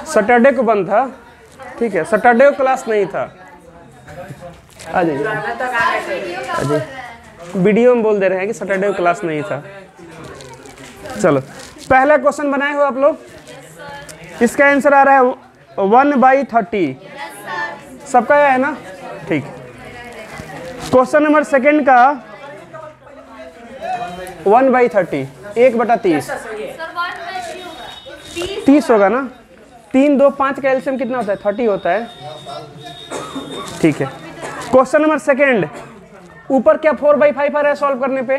Saturday को बंद था, ठीक है, सैटरडे को क्लास नहीं था। आ जाइए, वीडियो में बोल दे रहे हैं कि सैटरडे को क्लास नहीं था। चलो पहला क्वेश्चन बनाए हो आप लोग, इसका आंसर आ रहा है 1/30। सबका है ना, ठीक। क्वेश्चन नंबर सेकंड का 1/30, 1/30, 30 होगा ना। 3, 2, 5 का एलसीएम कितना होता है? 30 होता है, ठीक है। क्वेश्चन नंबर सेकंड, ऊपर क्या 4/5 आ रहा है सॉल्व करने पे?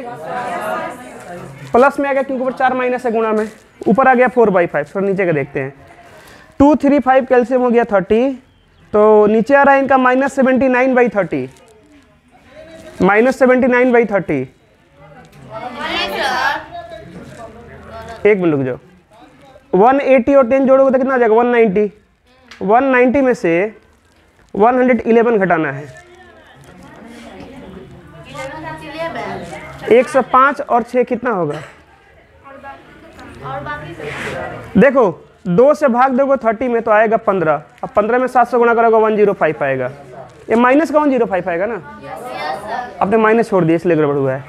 प्लस में आ गया क्योंकि ऊपर 4 माइनस है गुणा में, ऊपर आ गया 4/5। फिर नीचे का देखते हैं, 2, 3, 5 का एलसीएम हो गया 30, तो नीचे आ रहा है इनका -79/30, -79/30। एक मिनट रुक जाओ, 180 और 10 जोड़ोगे तो कितना आ जाएगा? 190। 190 में से 111 घटाना है। 105 और 6 कितना होगा? देखो 2 से भाग दोगे 30 में तो आएगा 15। अब 15 में 700 गुणा करोगे 105 आएगा। ये माइनस का 105 आएगा ना, आपने माइनस छोड़ दिया इसलिए गड़बड़ हुआ है।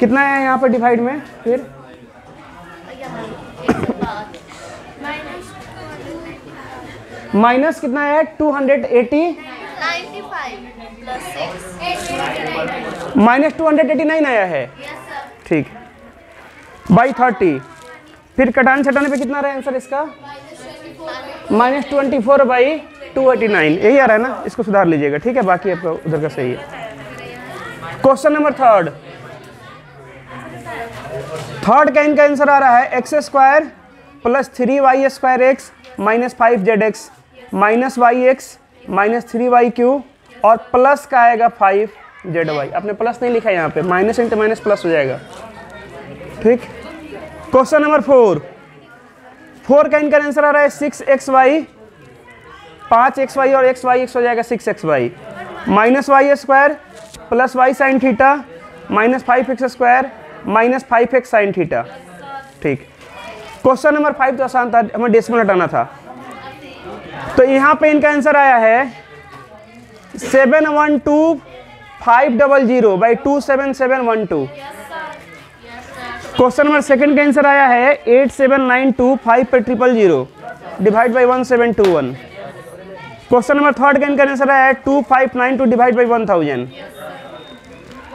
कितना है यहाँ पर डिवाइड में? फिर माइनस कितना है? 280, माइनस 289 आया है, ठीक, बाई 30। फिर कटाने छटाने पे कितना रहा आंसर इसका? -24/289, यही आ रहा है ना, इसको सुधार लीजिएगा, ठीक है। बाकी आपका उधर का सही है। क्वेश्चन नंबर थर्ड का इनका आंसर आ रहा है x² + 3y² x - 5zx -yx -3y³ और प्लस का आएगा 5zy। आपने प्लस नहीं लिखा यहाँ पे, माइनस इंटू माइनस प्लस हो जाएगा, ठीक। क्वेश्चन नंबर 4 का इनका आंसर आ रहा है 6xy, 5xy और xy हो जाएगा 6xy -y² + y sin theta -5x² -5x sin theta, ठीक। क्वेश्चन नंबर 5 तो आसान था, हमें डेसिमल हटाना था, तो यहाँ पे इनका आंसर आया है 712,500/27712। क्वेश्चन नंबर सेकंड का आंसर आया है 8792,500/000 divide by 1721। Question number third का इनका आंसर आया है 2592 डिवाइड बाई 1000।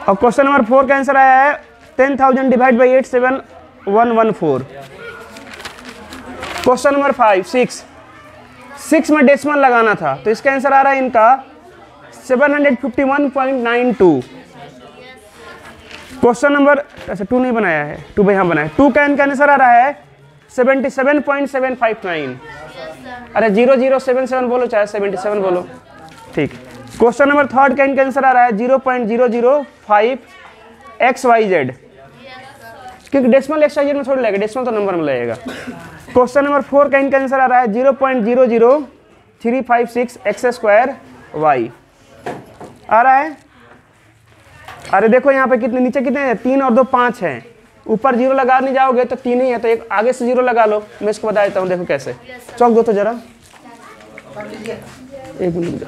और क्वेश्चन नंबर 4 का आंसर आया है 10,000 डिवाइड बाई 87114। क्वेश्चन नंबर 6 में डेसिमल लगाना था, तो इसका आंसर आ रहा है इनका 751.92। क्वेश्चन नंबर, अच्छा 2 नहीं बनाया है, 2 भाई यहाँ बनाया। 2 का इनका आंसर आ रहा है 77.759। अरे 0077 बोलो चाहे 77 बोलो, ठीक। क्वेश्चन नंबर थर्ड का इनका आंसर आ रहा है 0.005 XYZ, क्योंकि डेसिमल XYZ में थोड़ी लगेगा, डेसिमल तो नंबर में लगेगा। क्वेश्चन नंबर 4 का इनका आंसर आ रहा है 0.00356 x² आ रहा है। अरे देखो यहाँ पे कितने नीचे कितने हैं? 3 और 2 5 हैं, ऊपर 0 लगा नहीं जाओगे तो 3 ही है, तो एक आगे से 0 लगा लो। मैं इसको बता देता हूँ, देखो कैसे। चौक दो तो जरा, एक मिनट दो।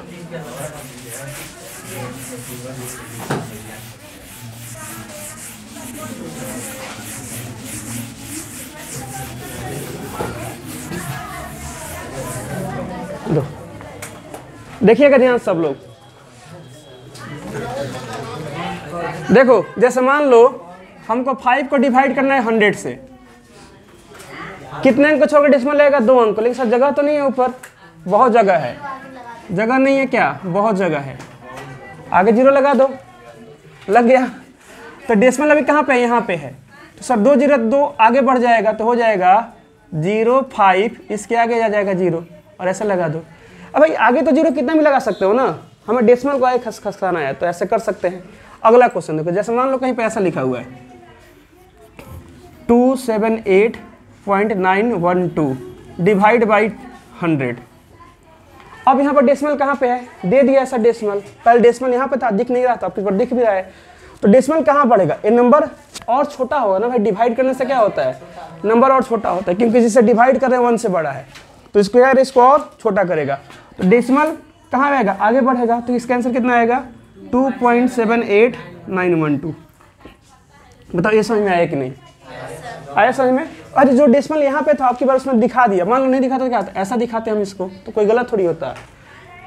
देखिएगा ध्यान सब लोग, देखो जैसे मान लो हमको 5 को डिवाइड करना है 100 से, कितने अंक को छोड़कर डेसिमल लगेगा? 2 अंक, लेकिन सर जगह तो नहीं है, ऊपर बहुत जगह है, जगह नहीं है क्या? बहुत जगह है, आगे 0 लगा दो, लग गया। तो डेसिमल अभी कहाँ पे है? यहाँ पे है, तो सर 2 0 2 आगे बढ़ जाएगा तो हो जाएगा 0.5, इसके आगे आ जाएगा 0 और ऐसा लगा दो। अब भाई आगे तो 0 कितना भी लगा सकते हो ना, हमें डेसिमल को आगे खसखसाना है तो ऐसे कर सकते हैं। अगला क्वेश्चन देखो, जैसे मान लो कहीं पे ऐसा लिखा हुआ है 278.912 डिवाइड बाई 100। अब यहाँ पर डेसिमल कहाँ पे है? दे दिया ऐसा डेसिमल, पहले डेसिमल यहाँ पे था, दिख नहीं रहा था, अब दिख भी रहा है, तो डेसिमल कहाँ बढ़ेगा? ये नंबर और छोटा होगा ना भाई, डिवाइड करने से क्या होता है नंबर और छोटा होता है, क्योंकि जिसे डिवाइड कर रहे हैं 1 से बड़ा है, तो स्क्वायर इसको और छोटा करेगा। तो डेसिमल कहाँ आएगा, आगे बढ़ेगा, तो इसका आंसर कितना आएगा 2.78912। बताओ ये समझ में आया कि नहीं आया समझ में? अरे जो डेसिमल यहाँ पे था आपकी बार उसमें दिखा दिया, मान लो नहीं दिखा तो क्या था, ऐसा दिखाते हम इसको, तो कोई गलत थोड़ी होता है।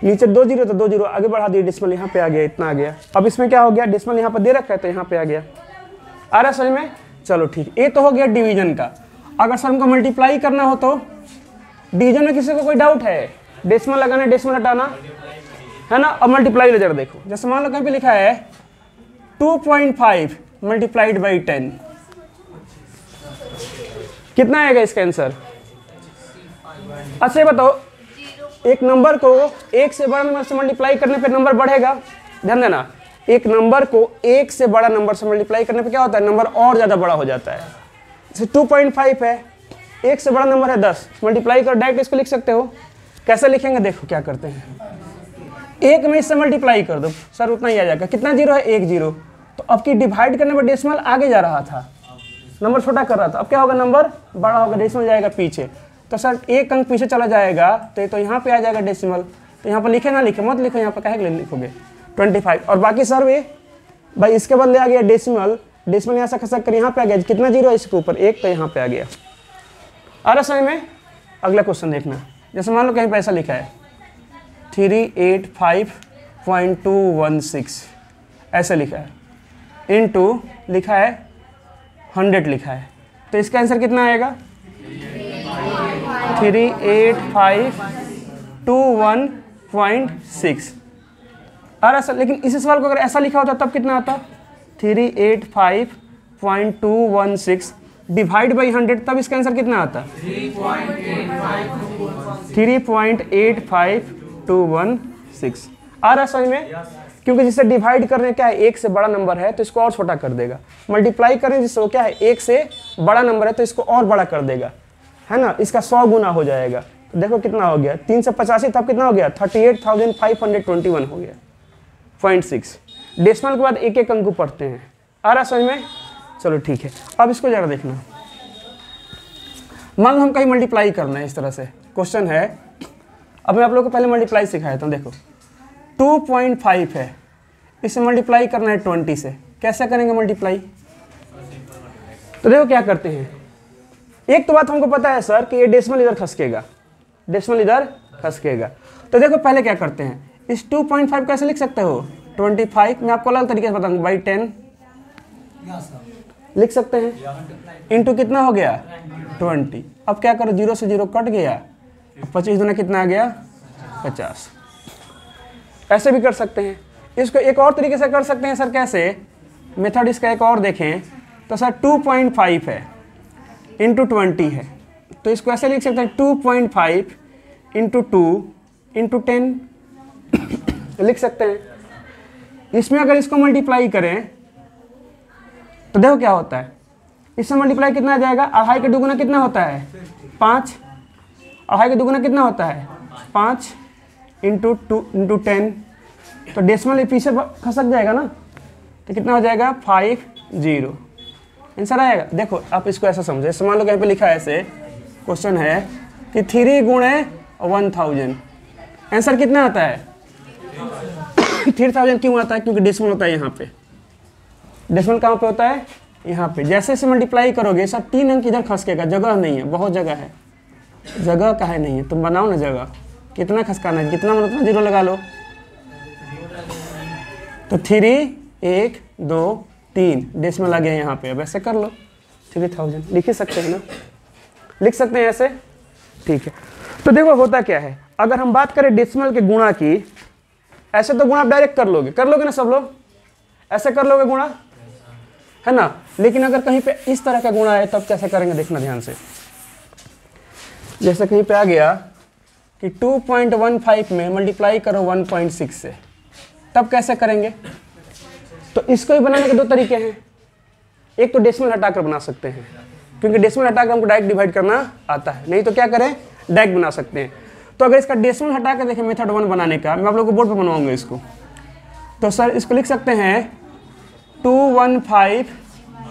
नीचे 2 जीरो तो 2 जीरो आगे बढ़ा दिए, डेसिमल यहाँ पे आ गया, इतना आ गया। अब इसमें क्या हो गया, डेसिमल यहाँ पर दे रखा है तो यहाँ पे आ गया। आ रहा समझ में? चलो ठीक, ये तो हो गया डिवीजन का। अगर सर हमको मल्टीप्लाई करना हो तो डिवीजन में किसी को कोई डाउट है? डेसिमल लगाना, डेसिमल हटाना है ना। अब मल्टीप्लाई ले जरा देखो, जैसे मान लो कहीं पे लिखा है 2.5 मल्टीप्लाइड बाई 10, कितना आएगा इसका आंसर? अच्छा ये बताओ, एक नंबर को एक से बड़ा नंबर से मल्टीप्लाई करने पे नंबर बढ़ेगा? ध्यान देना, एक नंबर को एक से बड़ा नंबर से मल्टीप्लाई करने पे क्या होता है, नंबर और ज्यादा बड़ा हो जाता है। जैसे 2.5 है, एक से बड़ा नंबर है 10, मल्टीप्लाई कर डायरेक्ट इसको लिख सकते हो। कैसे लिखेंगे देखो क्या करते हैं, एक में इससे मल्टीप्लाई कर दो, सर उतना ही आ जाएगा। कितना जीरो है, 1 जीरो। तो अब की डिवाइड करने पर डेसिमल आगे जा रहा था, नंबर छोटा कर रहा था, अब क्या होगा, नंबर बड़ा होगा, डेसिमल जाएगा पीछे। तो सर एक अंक पीछे चला जाएगा तो यहाँ पे आ जाएगा डेसिमल। तो यहाँ पर लिखे ना लिखे मत लिखो, यहाँ पर कहे लिखोगे 25। और बाकी सर वे भाई इसके बदले आ गया डेसिमल, डेसिमल यहाँ से खसक कर यहाँ पे आ गया, कितना जीरो है इसके ऊपर 1, तो यहाँ पे आ गया। आ रहा समझ में? अगला क्वेश्चन देखना, जैसे मान लो कहीं पे ऐसा लिखा है 385.216 ऐसे लिखा है, इनटू लिखा है 100 लिखा है, तो इसका आंसर कितना आएगा 38521.6। अरे सर लेकिन इस सवाल को अगर ऐसा लिखा होता तब कितना आता, 385.216 डिवाइड बाई 100, तब इसका आंसर कितना आता 3.85216। आ रहा समझ में? क्योंकि जिससे डिवाइड करने क्या है, एक से बड़ा नंबर है तो इसको और छोटा कर देगा, मल्टीप्लाई करें जिससे वो क्या है, एक से बड़ा नंबर है तो इसको और बड़ा कर देगा, है ना, इसका 100 गुना हो जाएगा। तो देखो कितना हो गया, 3 से 85 तब कितना हो गया 38,521 हो गया 0.6। डेसिमल के बाद एक एक अंक पढ़ते हैं। आ रहा समझ में? चलो ठीक है, अब इसको जरा देखना, मान लो हम कहीं मल्टीप्लाई करना है, इस तरह से क्वेश्चन है। अब मैं आप लोगों को पहले मल्टीप्लाई सिखाया था, देखो 2.5 है, इसे मल्टीप्लाई करना है 20 से, कैसे करेंगे मल्टीप्लाई? तो देखो क्या करते हैं, एक तो बात हमको पता है सर कि ये डेसिमल इधर खसकेगा, डेसिमल इधर खसकेगा। तो देखो पहले क्या करते हैं, इस 2.5 कैसे लिख सकते हो 25, मैं आपको अलग तरीके से बताऊंगा, बाई 10 लिख सकते हैं, इंटू कितना हो गया 20। अब क्या करो, 0 से 0 कट गया, 25 दूना कितना आ गया 50। ऐसे भी कर सकते हैं। इसको एक और तरीके से कर सकते हैं सर, कैसे मेथड इसका एक और देखें तो सर 2.5 है इंटू 20 है, तो इसको ऐसे लिख सकते हैं 2.5 इंटू 2 इंटू 10 लिख सकते हैं। इसमें अगर इसको मल्टीप्लाई करें तो देखो क्या होता है, इससे मल्टीप्लाई कितना आ जाएगा, अढ़ाई का दुगुना कितना होता है 5, अढ़ाई का दुगुना कितना होता है 5 इंटू 2 इंटू 10, तो डेसिमल पीछे खसक जाएगा ना, तो कितना हो जाएगा 50 आंसर आएगा। देखो आप इसको ऐसा समझे, मान लो कहीं पे लिखा है ऐसे, क्वेश्चन है कि 3 गुणे 1000, आंसर कितना आता है 3000। क्यों आता है, क्योंकि डेसिमल होता है यहाँ पे, डेसिमल कहाँ पे होता है यहाँ पे। जैसे से मल्टीप्लाई करोगे सब 3 अंक इधर खसकेगा, जगह नहीं है, बहुत जगह है, जगह काहे नहीं है, तुम बनाओ ना जगह, कितना खसकाना है, कितना मतलब उतना 0 लगा लो। तो 3 1 2 3 डेसिमल आ गया यहाँ पे, अब ऐसे कर लो 3000 लिख ही सकते हैं ना, लिख सकते हैं ऐसे, ठीक है। तो देखो होता क्या है, अगर हम बात करें डेसिमल के गुणा की, ऐसे तो गुणा आप डायरेक्ट कर लोगे ना सब लोग, ऐसे कर लोगे गुणा, है ना। लेकिन अगर कहीं पे इस तरह का गुणा है तब कैसे करेंगे, देखना ध्यान से। जैसे कहीं पे आ गया कि 2.15 में मल्टीप्लाई करो 1.6 से, तब कैसे करेंगे। तो इसको ही बनाने के 2 तरीके हैं, एक तो डेसिमल हटाकर बना सकते हैं, क्योंकि डेसिमल हटाकर हमको डायरेक्ट डिवाइड करना आता है, नहीं तो क्या करें डायरेक्ट बना सकते हैं। तो अगर इसका डेसिमल हटा के देखें मेथड 1 बनाने का, मैं आप लोगों को बोर्ड पर बनवाऊंगा इसको। तो सर इसको लिख सकते हैं 215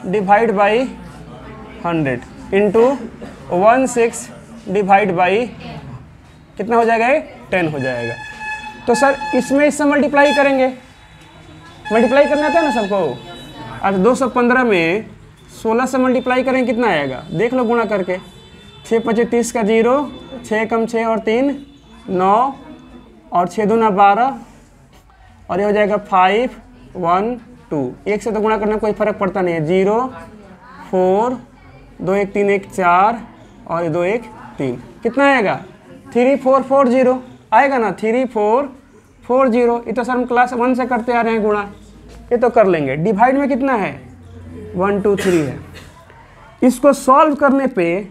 divide by 100, into 16 divide by कितना हो जाएगा, 10 हो जाएगा। तो सर इसमें इससे मल्टीप्लाई करेंगे, मल्टीप्लाई करना आता है ना सबको। अब 215 में 16 से मल्टीप्लाई करें कितना आएगा, देख लो गुणा करके। 6 × 25 का 0, 6 कम 6 और 3 9 और 6 दूना 12 और ये हो जाएगा 5 1 2। एक से तो गुणा करने में कोई फर्क पड़ता नहीं है। 0 4 2 1 3 1 4 और 2 1 3 कितना आएगा 3440 आएगा ना, 3440। ये तो सर हम क्लास 1 से करते आ रहे हैं गुणा, ये तो कर लेंगे। डिवाइड में कितना है 1 2 3 है। इसको सॉल्व करने पे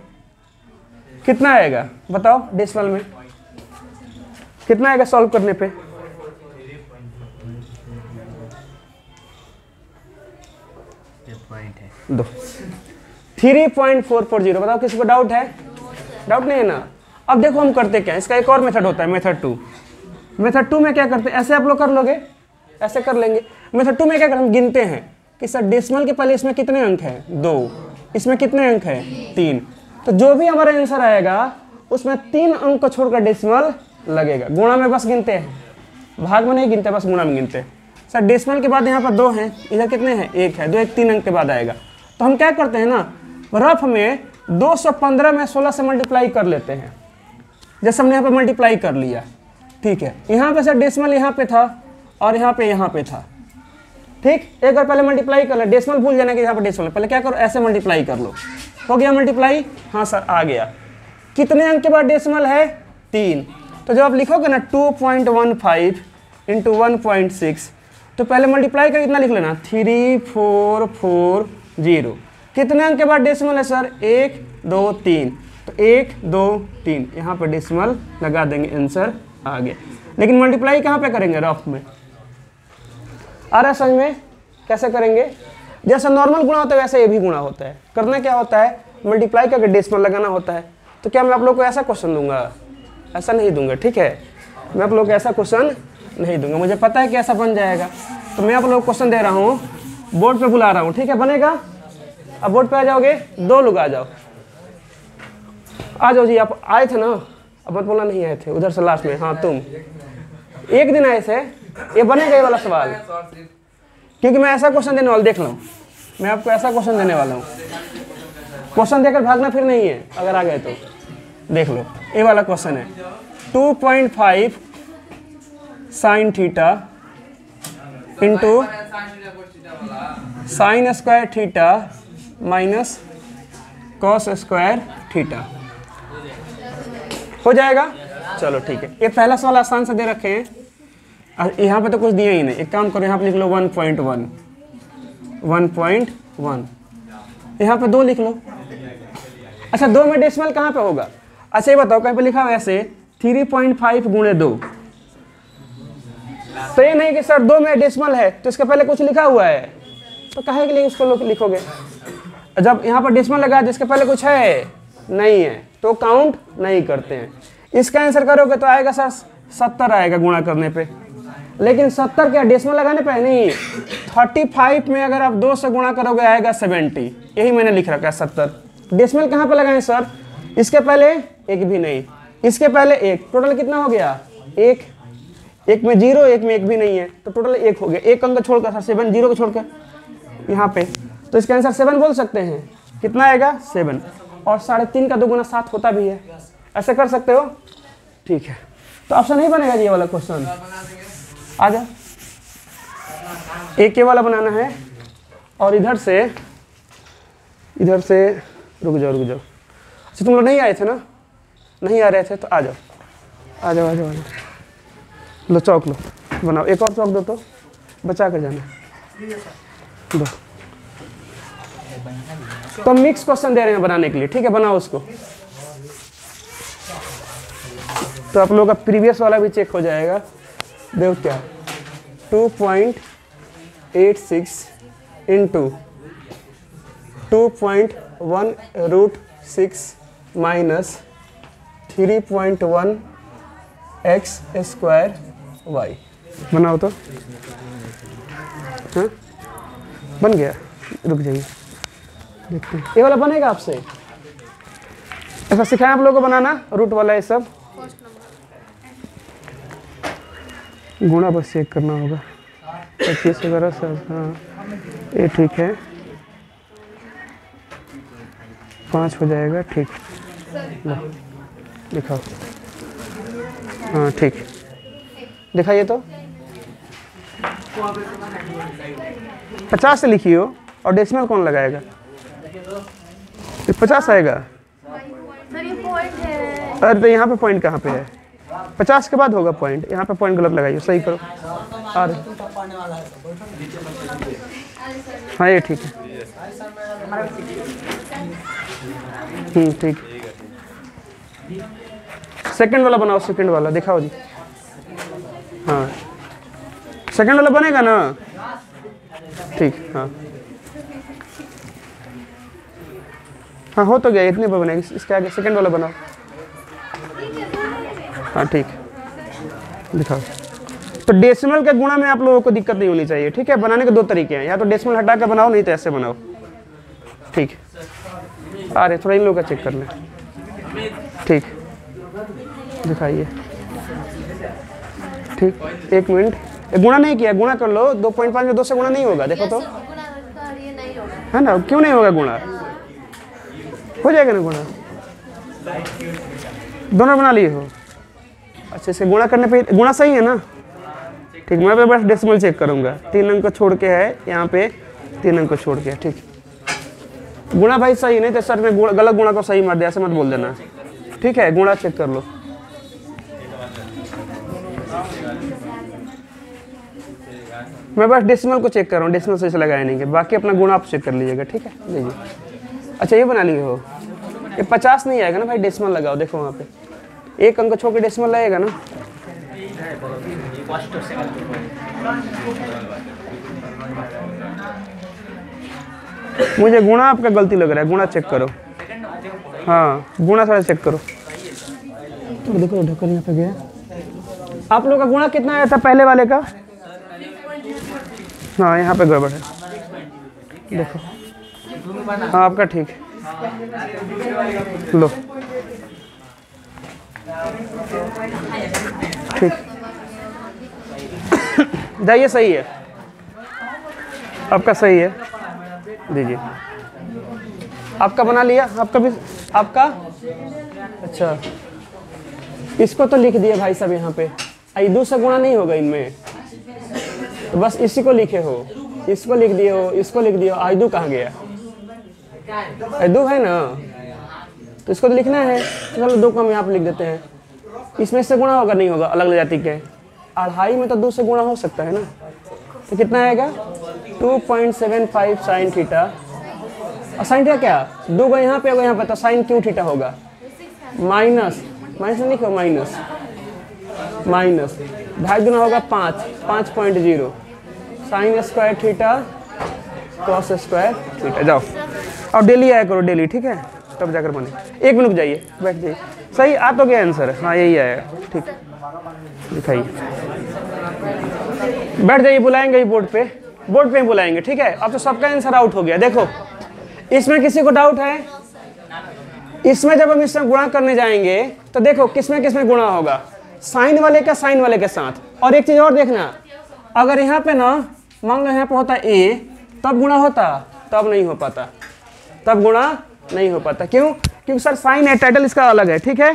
कितना आएगा बताओ, डेसिमल में कितना आएगा सॉल्व करने पे, दो 3.440। बताओ किसी को डाउट है, डाउट नहीं है ना। अब देखो हम करते क्या, इसका एक और मेथड होता है, मेथड 2। मेथड 2 में क्या करते हैं, ऐसे आप लोग कर लोगे, ऐसे कर लेंगे। मेथड 2 में क्या करते हैं, हम गिनते हैं कि सर डेसिमल के पहले इसमें कितने अंक हैं 2, इसमें कितने अंक हैं 3। तो जो भी हमारा आंसर आएगा उसमें 3 अंक को छोड़कर डेसिमल लगेगा। गुणा में बस गिनते हैं, भाग में नहीं गिनते, बस गुणा में गिनते हैं। सर डेसिमल के बाद यहाँ पर 2 हैं, इधर कितने हैं 1 है, 2 1 3 अंक के बाद आएगा। तो हम क्या करते हैं ना, रफ में 215 में 16 से मल्टीप्लाई कर लेते हैं। जैसे हमने यहाँ पे मल्टीप्लाई कर लिया, ठीक है। यहाँ पे सर डेसिमल यहाँ पे था और यहाँ पे था, ठीक। एक बार पहले मल्टीप्लाई कर लो, डेसिमल भूल जाना कि यहाँ पर डेसिमल, पहले क्या करो ऐसे मल्टीप्लाई कर लो। हो गया मल्टीप्लाई, हाँ सर आ गया। कितने अंक के बाद डेसिमल है 3। तो जब आप लिखोगे ना 2.15 इंटू 1.6, तो पहले मल्टीप्लाई कर कितना लिख लेना 3440। कितने अंक के बाद डेसिमल है सर 1 2 3, तो 1 2 3 यहाँ पर डेसिमल लगा देंगे, आंसर आ गया। लेकिन मल्टीप्लाई कहाँ पे करेंगे, रफ में। आ रहा है समझ में कैसे करेंगे, जैसे नॉर्मल गुणा होता है वैसे ये भी गुणा होता है। करना क्या होता है, मल्टीप्लाई करके डेसिमल लगाना होता है। तो क्या मैं आप लोग को ऐसा क्वेश्चन दूंगा, ऐसा नहीं दूंगा, ठीक है। मैं आप लोग को ऐसा क्वेश्चन नहीं दूंगा, मुझे पता है कि ऐसा बन जाएगा। तो मैं आप लोग को क्वेश्चन दे रहा हूँ, बोर्ड पे बुला रहा हूँ, ठीक है, बनेगा। अब बोर्ड पे आ जाओगे, 2 लोग आ जाओ, आ जाओ जी। आप आए थे ना, अब मत बोलना नहीं आए थे, उधर से लास्ट में, हाँ तुम एक दिन आए थे। ये बनेगा ये वाला सवाल, क्योंकि मैं ऐसा क्वेश्चन देने वाला, देख लो मैं आपको ऐसा क्वेश्चन देने वाला हूँ। क्वेश्चन देकर भागना फिर नहीं है, अगर आ गए तो देख लो। ये वाला क्वेश्चन है 2.5 sine theta into sine square theta minus cos square theta हो जाएगा। चलो ठीक है, ये पहला सवाल आसान से दे रखे हैं। यहाँ पे तो कुछ दिया ही नहीं, एक काम करो यहाँ पे लिख लो 1.1 यहाँ पे 2 लिख लो। अच्छा 2 में डेसिमल कहाँ पे होगा, अच्छा ये बताओ कहीं पे लिखा हुआ ऐसे 3.5 गुणे 2, तो ये नहीं कि सर 2 में डेसिमल है तो इसके पहले कुछ लिखा हुआ है, तो काहे के लिए इसको लिखोगे। जब यहाँ पर डेसिमल लगा जिसके पहले कुछ है नहीं है तो काउंट नहीं करते हैं। इसका आंसर करोगे तो आएगा सर 70 आएगा गुणा करने पे, लेकिन 70 क्या डेसिमल लगाने पे नहीं, 35 में अगर आप 2 से गुणा करोगे आएगा 70। यही मैंने लिख रखा है 70। डेसिमल कहाँ पे लगाएं सर, इसके पहले एक भी नहीं, इसके पहले एक, टोटल कितना हो गया 1 1 में 0, 1 में 1 भी नहीं है तो टोटल 1 हो गया। एक अंक छोड़कर सर 7 0 को छोड़कर यहाँ पे, तो इसका आंसर 7 बोल सकते हैं। कितना आएगा 7, और 3.5 का 2 गुना 7 होता भी है, ऐसे कर सकते हो, ठीक है। तो ऑप्शन नहीं बनेगा जी ये वाला क्वेश्चन, आ जाओ। एक ये वाला बनाना है और इधर से रुक जाओ। अच्छा तुम लोग नहीं आए थे ना, नहीं आ रहे थे तो आ जाओ। लो चौक लो, बनाओ। एक और चौक दो तो बचा कर जाना दो। तो मिक्स क्वेश्चन दे रहे हैं बनाने के लिए, ठीक है, बनाओ उसको। तो आप लोगों का प्रीवियस वाला भी चेक हो जाएगा। देखो क्या 2.86 into 2.1√6 minus 3.1 x square y। बनाओ तो, हाँ बन गया, रुक जाइए देखते हैं ये वाला बनेगा आपसे। ऐसा सिखाएं आप लोगों को बनाना रूट वाला ये सब। गुणा बस चेक करना होगा। 25 वगैरह सब, हाँ ये ठीक है, 5 हो जाएगा, ठीक। दिखाओ, हाँ ठीक, दिखाइए तो। 50 से लिखी हो और डेसिमल कौन लगाएगा? 50 आएगा। अरे तो यहाँ पे पॉइंट कहाँ पे है? 50 के बाद होगा पॉइंट, यहाँ पे पॉइंट गलत लगाइए, सही करो। अरे हाँ ये ठीक है, ठीक। सेकंड वाला बनाओ, सेकंड वाला दिखाओ जी। हाँ सेकंड वाला बनेगा ना, ठीक। हाँ हाँ हो तो गया, इतने पर बनेगा, इसके आगे सेकंड वाला बनाओ। हाँ ठीक, दिखाओ। तो डेसिमल के गुणा में आप लोगों को दिक्कत नहीं होनी चाहिए, ठीक है। बनाने के 2 तरीके हैं, या तो डेसिमल हटा के बनाओ, नहीं तो ऐसे बनाओ, ठीक। अरे थोड़ा इन लोगों का चेक कर लें, ठीक, दिखाइए, ठीक। 1 मिनट, गुणा नहीं किया, गुणा कर लो। 2.5 में 2 से गुणा नहीं होगा, देखो तो, है ना? क्यों नहीं होगा गुणा? हो जाएगा ना गुणा, दोनों बना लिए हो। अच्छा, इसे गुणा करने पे गुणा सही है ना, ठीक। मैं पे बस डेसिमल चेक करूंगा, 3 अंक को छोड़ के है यहाँ पे, 3 अंक को छोड़ के, ठीक। गुणा भाई सही, नहीं तो सर ने गलत गुणा को सही मार दिया, ऐसे मत बोल देना, ठीक है। गुणा चेक कर लो। मैं बस डेसिमल को चेक कर रहा हूँ, डेसिमल सही से लगाया नहीं है, बाकी अपना गुणा आप चेक कर लीजिएगा, ठीक है। लीजिए। अच्छा ये बना लिए हो, ये 50 नहीं आएगा ना भाई, डेसिमल लगाओ, देखो वहाँ पे 1 अंक छोड़ के डेसिमल लगेगा ना। मुझे गुणा आपका गलती लग रहा है, गुणा चेक करो। हाँ गुणा थोड़ा चेक करो, तो देखो ढक्कन यहाँ पे गया। आप लोग का गुणा कितना आया था पहले वाले का? हाँ यहाँ पे गड़बड़ है, देखो। हाँ आपका ठीक, लो ठीक। जाइए, सही है आपका, सही है, दीजिए। आपका बना लिया, आपका भी, आपका। अच्छा इसको तो लिख दिए भाई साहब यहाँ पे, दो से गुणा नहीं होगा इनमें, तो बस इसी को लिखे हो, इसको लिख दिए हो, इसको लिख दिए हो। आयदू कहाँ गया? आयदू है ना, तो इसको तो लिखना है। चलो 2 को हम यहाँ पे लिख देते हैं। इसमें से गुणा होगा, नहीं होगा, अलग अलग जाति के। 2.5 में तो 2 से गुणा हो सकता है ना, तो कितना आएगा? 2.75 साइन थीटा। और साइन थीटा क्या? 2 को यहाँ पे होगा, यहाँ पे, तो साइन क्यू थीटा होगा। माइनस नहीं लिखो, माइनस 2.5 गुना होगा 5.0 sine square theta cos square theta. जाओ अब डेली आया करो, डेली, ठीक है, तब जाकर बने। 1 मिनट जाइए, बैठ जाइए। सही आ तो गया आंसर, हाँ यही आया, ठीक। दिखाइए, बैठ जाइए, बुलाएंगे बोर्ड पे ही बुलाएंगे, ठीक है। अब तो सबका आंसर आउट हो गया। देखो इसमें किसी को डाउट है? इसमें जब हम इसमें गुणा करने जाएंगे तो देखो किसमें गुणा होगा, साइन वाले का साइन वाले के साथ। और एक चीज और देखना, अगर यहाँ पे ना मान लो यहाँ पे होता ए, तब गुणा होता, तब नहीं हो पाता, तब गुणा नहीं हो पाता। क्यों? क्योंकि सर साइन है, टाइटल इसका अलग है, ठीक है,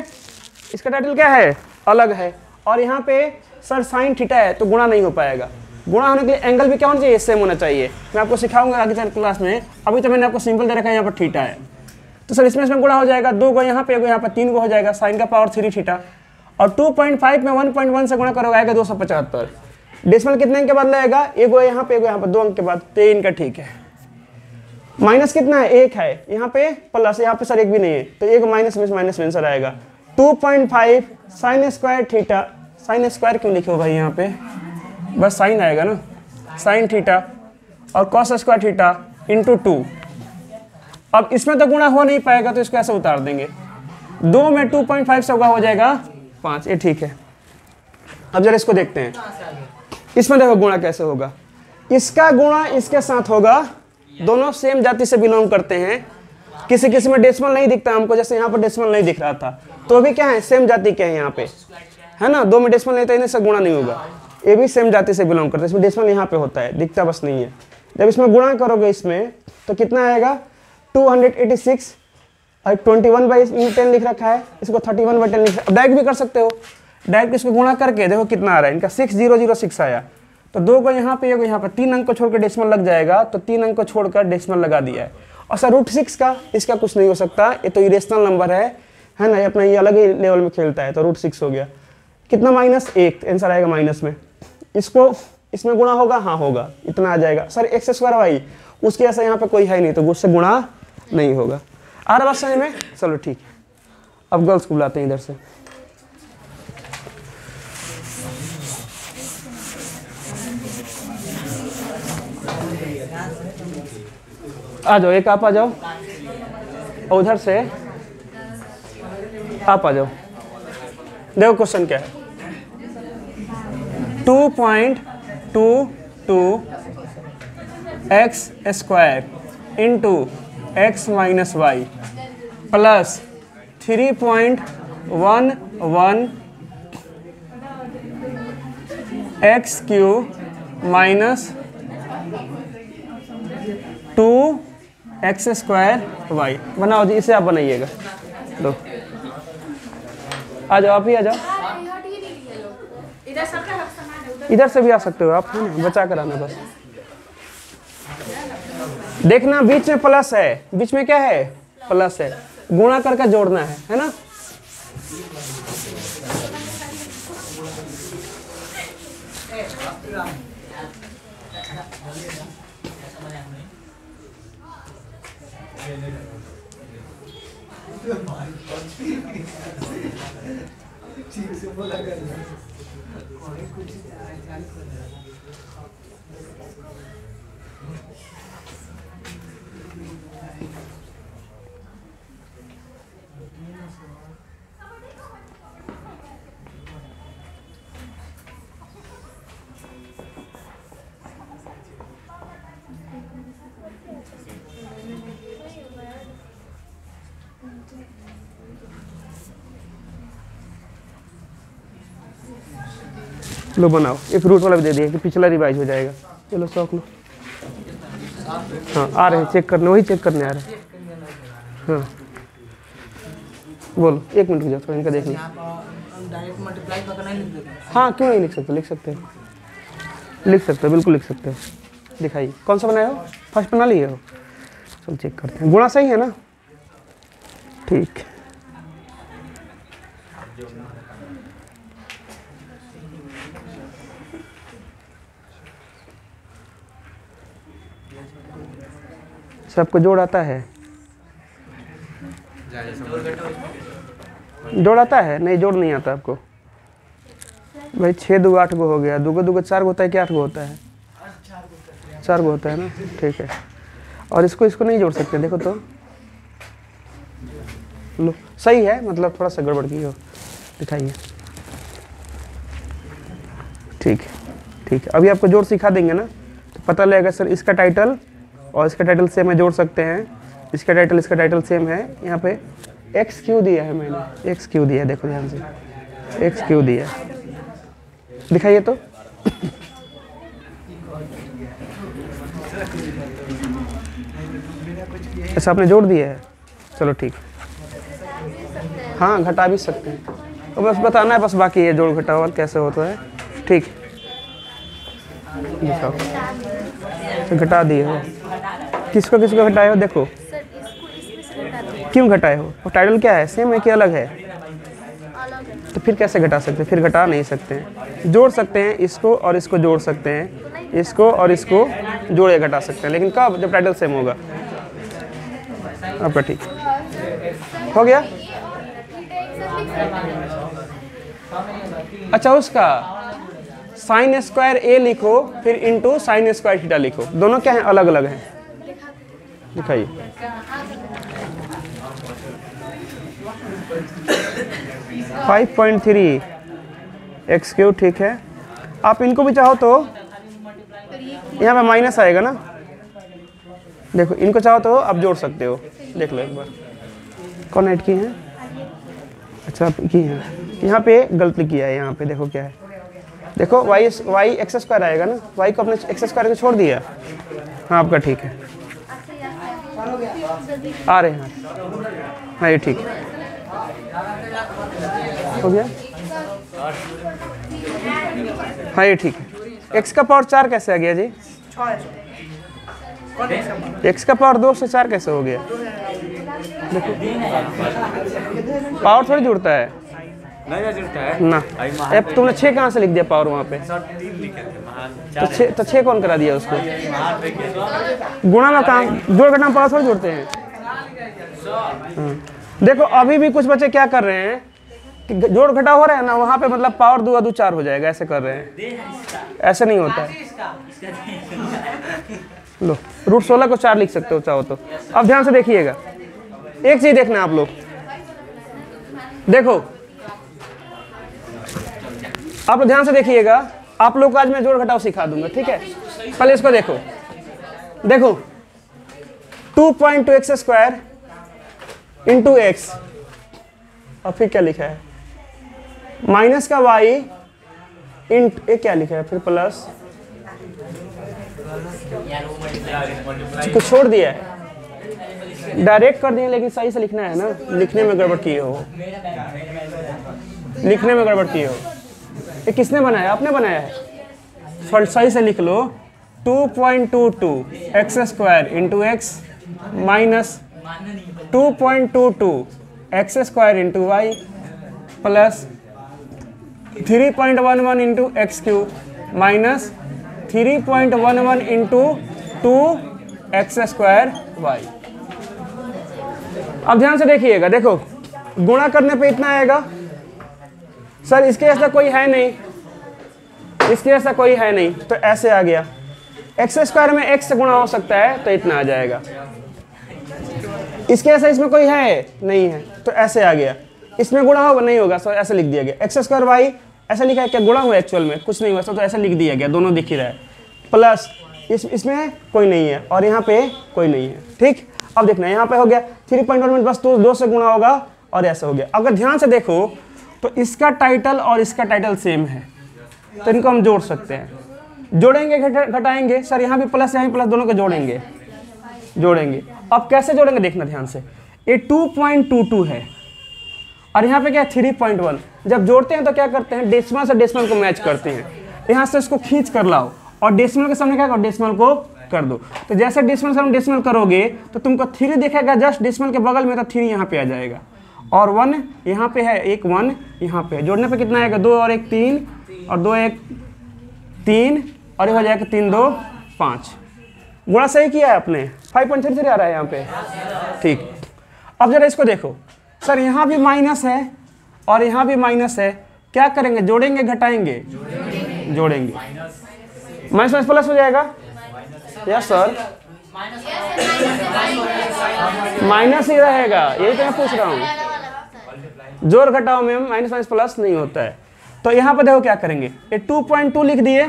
इसका टाइटल क्या है? अलग है। और यहाँ पे सर साइन थीटा है, तो गुणा नहीं हो पाएगा। गुणा होने के लिए एंगल भी क्या होना चाहिए? सेम होना चाहिए। मैं आपको सिखाऊंगा आगे चल क्लास में। अभी तो मैंने आपको सिंपल दे रखा है, यहाँ पर थीटा है, तो सर इसमें गुणा हो जाएगा। 2 को यहाँ पे, यहाँ पर 3 को हो जाएगा, साइन का पावर 3 थीटा। और 2.5 में 1.1 से गुणा करोगे आएगा 275। डेसिमल कितने अंक के बाद लगेगा? एगो यहाँ पे, एगो यहाँ पर, 2 अंक के बाद, तो इनका ठीक है। माइनस कितना है? 1 है, यहाँ पे प्लस, यहाँ पे सर 1 भी नहीं है, तो एक माइनस में आंसर आएगा 2.5 sine square theta. Sine square क्यों लिखे हो भाई यहाँ पे? बस साइन आएगा ना, साइन थीटा और कॉस स्क्वायर थीटा इंटू 2। अब इसमें तो गुणा हो नहीं पाएगा, तो इसको ऐसे उतार देंगे। 2 में 2.5 से होगा, हो जाएगा 5, ये ठीक है। अब जरा इसको देखते हैं, इसमें देखो गुणा कैसे होगा। इसका गुणा इसके साथ होगा, दोनों सेम जाति से बिलोंग करते हैं, किसी किसी में डेसिमल नहीं दिखता हमको, जैसे यहाँ पर डेसिमल नहीं दिख रहा था, तो भी क्या है सेम जाति के हैं यहाँ पे, है ना। 2 में डेसिमल नहीं था, इन्हें से गुणा नहीं होगा। ये भी सेम जाति से बिलोंग करता है, इसमें डेसिमल यहाँ पे होता है, दिखता बस नहीं है। जब इसमें गुणा करोगे इसमें तो कितना आएगा 286 और 21/10 लिख रखा है, इसको 31/10 लिख रखा है। डायरेक्ट भी कर सकते हो, डायरेक्ट इसको गुणा करके देखो कितना आ रहा है, इनका 6006 आया। तो 2 को यहाँ पे, 1 को यहाँ पे, 3 अंक को छोड़कर डेसिमल लग जाएगा, तो 3 अंक को छोड़कर डेसिमल लगा दिया है। और सर √6 का, इसका कुछ नहीं हो सकता, ये तो इरेशनल नंबर है ना, ये अपना ये अलग ही लेवल में खेलता है, तो √6 हो गया। कितना -1, आंसर आएगा माइनस में। इसको इसमें गुणा होगा, हाँ होगा, इतना आ जाएगा। सर x² उसके ऐसा यहाँ पे कोई है नहीं, तो उससे गुणा नहीं होगा। आ रहा बात समझ में? चलो ठीक है, अब गर्ल्स को बुलाते हैं इधर से। आ जाओ, एक आप आ जाओ, और उधर से आप आ जाओ। देखो क्वेश्चन क्या है, 2.22 x² into x - y plus 3.11 x³ minus 2x² y बनाओ जी, इसे आप बनाइएगा। लो आ जाओ, आप ही आ जाओ, इधर से भी आ सकते हो आप, है ना, बचा कर आना बस। देखना बीच में प्लस है, बीच में क्या है, प्लस है, गुणा करके जोड़ना है ना। लो बनाओ, एक रूट वाला भी दे दिया कि पिछला रिवाइज हो जाएगा। चलो शौक लो। हाँ आ रहे हैं चेक करने, वही चेक करने आ रहे हैं। हाँ बोलो, 1 मिनट रुक जाओ थोड़ा, इनका देख लो। हाँ क्यों नहीं लिख सकते, लिख सकते हो, लिख सकते हो, बिल्कुल लिख सकते हो। दिखाइए कौन सा बनाए हो, फर्स्ट बना लिए हो। चलो चेक करते हैं, गुणा सही है ना, ठीक। सबको जोड़ आता है, जोड़ आता है? नहीं जोड़ नहीं आता आपको भाई। 6 2 8 गो हो गया, 2 2 4 गो होता है कि 8 गो होता है? 4 गो होता है ना, ठीक है। और इसको नहीं जोड़ सकते, देखो तो लो सही है, मतलब थोड़ा सा गड़बड़ की हो, दिखाइए। ठीक है ठीक है, अभी आपको जोड़ सिखा देंगे ना, तो पता लगेगा सर इसका टाइटल और इसका टाइटल सेम है, जोड़ सकते हैं। इसका टाइटल सेम है। यहाँ पे x³ दिया है मैंने, x³ दिया है, देखो ध्यान से, x³ दिया है, दिखाइए तो। अच्छा आपने जोड़ दिया है, चलो ठीक। हाँ घटा भी सकते हैं, तो बस बताना है, बस बाकी है जोड़ घटा और कैसे होता है, ठीक। घटा दिए हो, किसको किसको घटाए हो, देखो क्यों घटाए हो, और टाइटल क्या है, सेम है कि अलग है? तो फिर कैसे घटा सकते हैं, फिर घटा नहीं सकते हैं। जोड़ सकते हैं, इसको और इसको जोड़ सकते हैं, इसको और इसको जोड़े घटा सकते हैं, लेकिन कब, जब टाइटल सेम होगा। आपका ठीक हो गया। अच्छा उसका sin² a लिखो, फिर इंटू sin² थीटा लिखो, दोनों क्या है, अलग अलग हैं। दिखाइए। (5.3 x³), ठीक है। आप इनको भी चाहो तो यहाँ पे माइनस आएगा ना, देखो इनको चाहो तो आप जोड़ सकते हो, देख लो एक बार कौन ऐड की है। अच्छा की है, यहाँ पे गलती किया है, यहाँ पे देखो क्या है, देखो वाई एक्स स्क्वायर आएगा ना, वाई को अपने एक्स स्क्वायर को छोड़ दिया। हाँ आपका ठीक है, आ रहे हैं। हाँ ये ठीक है, हो गया। हाँ ये ठीक है। x का पावर 4 कैसे आ गया जी? x का पावर 2 से 4 कैसे हो गया? देखो पावर थोड़ी जुड़ता है ना। अब तुमने 6 कहाँ से लिख दिया पावर वहाँ पे? तो 6 कौन करा दिया उसको? गुणा में काम, जोड़ घटा में पावर थोड़ी जुड़ते हैं। देखो अभी भी कुछ बच्चे क्या कर रहे हैं कि जोड़ घटा हो रहा है ना, वहाँ पे मतलब पावर 2 2 4 हो जाएगा, ऐसे कर रहे हैं। ऐसे नहीं होता है। लो रूट 16 को 4 लिख सकते हो चाहो तो। अब ध्यान से देखिएगा, एक चीज देखना आप लोग, देखो आप लोग ध्यान से देखिएगा। आप लोग को आज मैं जोड़ घटाव सिखा दूंगा, ठीक है? पहले इसको देखो, देखो 2.2x स्क्वायर इंटू एक्स, और फिर क्या लिखा है माइनस का y इंट क्या लिखा है, फिर प्लस कुछ छोड़ दिया है, डायरेक्ट कर दिए, लेकिन सही से लिखना है ना, लिखने में गड़बड़ किए हो, लिखने में गड़बड़ किए हो। ये किसने बनाया? आपने बनाया है। सही से लिख लो 2.22 x square into x minus 2.22 x square into y plus 3.11 into x cube minus 3.11 into 2 x square y. अब ध्यान से देखिएगा, देखो गुणा करने पे इतना आएगा। सर इसके ऐसा कोई है नहीं, इसके ऐसा कोई है नहीं, तो ऐसे आ गया। एक्स स्क्वायर में एक्स से गुणा हो सकता है तो इतना आ जाएगा। इसके ऐसा इसमें कोई है नहीं है तो ऐसे आ गया। इसमें गुणा होगा नहीं होगा, सो ऐसे लिख दिया गया। एक्स स्क्वायर वाई ऐसा लिखा है, क्या गुणा हुआ? एक्चुअल में कुछ नहीं हुआ, तो ऐसा लिख दिया गया, दोनों दिख ही रहा है। प्लस इसमें कोई नहीं है और यहाँ पे कोई नहीं है, ठीक। अब देखना यहाँ पे हो गया 3.1 में बस 2 से गुणा होगा और ऐसा हो गया। अगर ध्यान से देखो तो इसका टाइटल और इसका टाइटल सेम है, तो इनको हम जोड़ सकते हैं। जोड़ेंगे घटाएंगे, सर यहाँ भी प्लस यहाँ प्लस, दोनों को जोड़ेंगे जोड़ेंगे। अब कैसे जोड़ेंगे देखना ध्यान से, ये 2.22 है और यहाँ पे क्या है 3.1। जब जोड़ते हैं तो क्या करते हैं, डेसिमल से डेसिमल को मैच करते हैं। यहाँ से इसको खींच कर लाओ और डेसिमल के सामने क्या करो, डेसिमल को कर दो। तो जैसे डेसिमल से हम डेसिमल करोगे तो तुमको 3 दिखेगा, जस्ट डेसिमल के बगल में, तो 3 यहाँ पे आ जाएगा और 1 यहाँ पे है, एक 1 यहाँ पे। जोड़ने पे कितना आएगा, 2 और 1 3 और 2 1 3 और ये हो जाएगा 3 2 5। गुणा सही किया है आपने, 5.33 आ रहा है यहाँ पे, ठीक। अब जरा इसको देखो, सर यहाँ भी माइनस है और यहाँ भी माइनस है, क्या करेंगे, जोड़ेंगे घटाएंगे? जोड़ेंगे। माइनस माइनस प्लस हो जाएगा, यस सर, माइनस ही रहेगा, यही तो मैं पूछ रहा हूँ। जोड़ घटाओ में माइनस माइनस प्लस नहीं होता है। तो यहाँ पर देखो क्या करेंगे, ये 2.2 लिख दिए,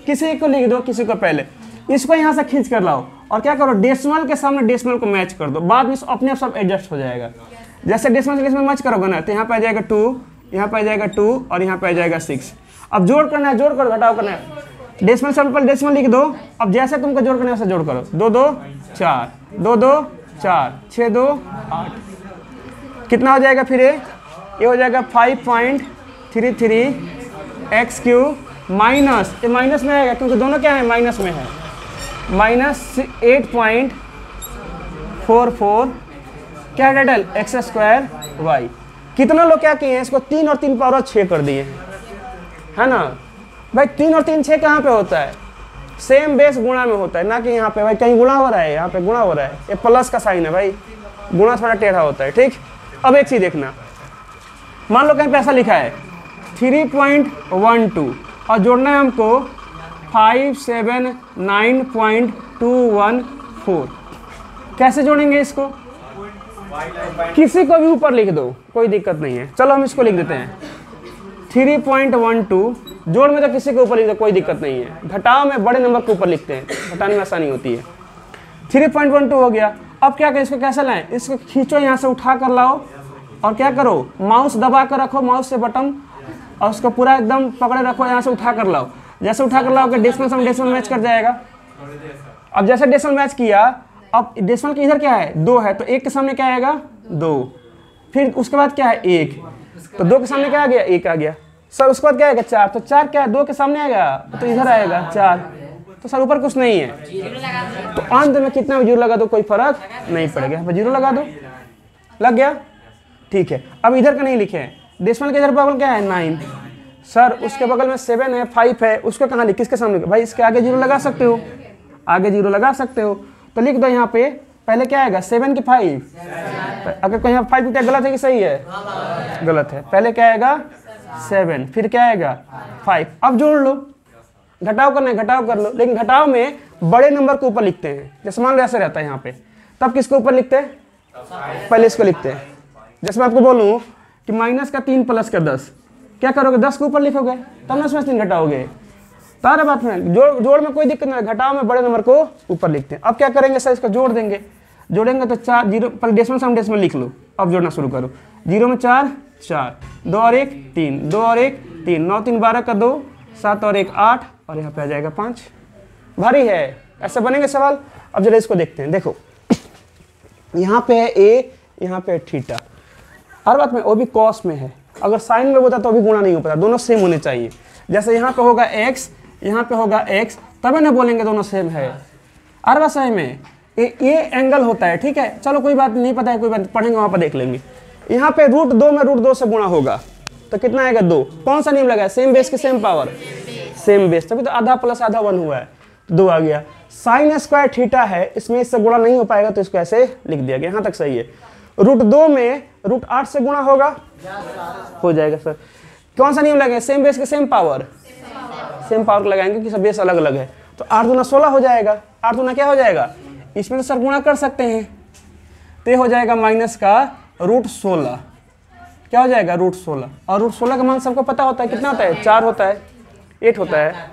किसी को लिख दो, किसी को पहले, इसको यहाँ से खींच कर लाओ और क्या करो, डेसिमल के सामने डेसिमल को मैच कर दो, बाद में अपने आप सब एडजस्ट हो जाएगा। जैसे डेसिमल से डेसिमल मैच करोगे ना, तो यहाँ पे आ जाएगा 2, यहाँ पे आ जाएगा 2 और यहाँ पे आ जाएगा 6। अब जोड़ करना है, जोड़ कर घटाओ करना है, डेसिमल से पहले डेसिमल लिख दो। अब जैसे तुमको जोड़ करना है वैसे जोड़ करो, 2 2 4 2 2 4 6 2 8, कितना हो जाएगा फिर ये हो जाएगा 5.33 एक्स क्यूब माइनस, ये माइनस में आएगा क्योंकि दोनों क्या है, माइनस में है, माइनस 8.44 क्या टाइटल, एक्स स्क्वायर वाई। कितना लोग क्या किए हैं, इसको 3 और 3 पावर 6 कर दिए हैं, है ना भाई। 3 और 3 6 कहाँ पे होता है, सेम बेस गुणा में होता है, ना कि यहाँ पे भाई कहीं गुणा हो रहा है, यहाँ पे गुणा हो रहा है, ये प्लस का साइन है भाई, गुणा थोड़ा टेढ़ा होता है, ठीक। अब एक चीज देखना, मान लो कहीं पे ऐसा लिखा है 3.12 और जोड़ना है हमको 579.214। कैसे जोड़ेंगे इसको, किसी को भी ऊपर लिख दो, कोई दिक्कत नहीं है। चलो हम इसको लिख देते हैं 3.12, जोड़ में तो किसी के ऊपर लिख दो, कोई दिक्कत नहीं है। घटाव में बड़े नंबर के ऊपर लिखते हैं, घटाने में आसानी होती है। 3.12 हो गया। अब क्या करें, इसको कैसे लाएं, इसको खींचो यहाँ से उठा कर लाओ और क्या करो, माउस दबा कर रखो, माउस से बटन, और उसको पूरा एकदम पकड़े रखो, यहाँ से उठा कर लाओ। जैसे उठा कर लाओ कि डेसिमल सम डेसिमल मैच कर जाएगा। अब जैसे डेसिमल मैच किया, अब डेसिमल के इधर क्या है 2 है, तो 1 के सामने क्या आएगा 2, फिर उसके बाद क्या है 1, तो 2 के सामने क्या आ गया 1 आ गया सर। उसके बाद क्या आएगा 4, तो 4 क्या है 2 के सामने आएगा, तो इधर आएगा 4, तो सर ऊपर कुछ नहीं है, तो अंत में कितना भी जीरो लगा दो कोई फर्क नहीं पड़ेगा, यहाँ पर जीरो लगा दो, लग गया, ठीक है। अब इधर का नहीं लिखे हैं, डेसिमल के इधर बगल क्या है 9, सर उसके बगल में 7 है 5 है, उसको कहाँ लिख, किसके सामने, भाई इसके आगे जीरो लगा सकते हो, आगे जीरो लगा सकते हो, तो लिख दो यहाँ पे पहले क्या आएगा 7 की 5, अगर कोई यहाँ 5 क्या गलत है कि सही है, गलत है, पहले क्या आएगा 7, फिर क्या आएगा 5, अब जोड़ लो, घटाव करना है घटाव कर लो, लेकिन घटाव में बड़े नंबर को ऊपर लिखते हैं, जैसे मान लो ऐसे रहता है यहाँ पे, तब किसको ऊपर लिखते हैं, पहले इसको लिखते हैं। जैसे मैं आपको बोलूँ कि माइनस का 3 प्लस का 10, क्या करोगे 10 के ऊपर लिखोगे, तब ना उसमें 3 घटाओगे, तारे बात में जोड़ में कोई दिक्कत नहीं, घटाव में बड़े नंबर को ऊपर लिखते हैं। अब क्या करेंगे सर, इसको जोड़ देंगे, जोड़ेंगे तो 4 जीरो, पहले डेसिमल सम डेसिमल लिख लो, अब जोड़ना शुरू करो, 0 में 4 4, 2 और 1 3, 2 और 1 3, 9 3 12 का 2, 7 और 1 8, और यहाँ पे आ जाएगा 5। भारी है, ऐसे बनेंगे सवाल। अब जरा इसको देखते हैं, देखो यहाँ पे है a, यहाँ पे है थीटा, हर बात में वो भी कॉस में है, अगर साइन में होता तो भी गुणा नहीं हो पाता, दोनों सेम होने चाहिए। जैसे यहाँ पे होगा x, यहाँ पे होगा x, तभी ना बोलेंगे दोनों सेम है, हर बात सही में ये एंगल होता है, ठीक है। चलो कोई बात नहीं पता है, कोई बात पढ़ेंगे वहाँ पर देख लेंगे। यहाँ पे √2 में √2 से गुणा होगा तो कितना आएगा 2, कौन सा नियम लगा है, सेम बेस की सेम पावर, सेम बेस, तभी तो आधा प्लस आधा 1 हुआ है, 2 आ गया। साइन स्क्वायर थीटा है, इसमें इससे गुणा नहीं हो पाएगा तो इसको ऐसे लिख दिया गया, यहाँ तक सही है। √2 में √8 से गुणा होगा, हो जाएगा सर, कौन सा नियम लगे, सेम बेस की सेम पावर, सेम पावर लगाएंगे कि सब बेस अलग अलग है, तो 8 दूना 16 हो जाएगा, 8 दूना क्या हो जाएगा, इसमें तो सर गुणा कर सकते हैं, तो ये हो जाएगा माइनस का √16, क्या हो जाएगा √16, और √16 का मान सबको पता होता है, कितना होता है 4 होता है, 8 होता है,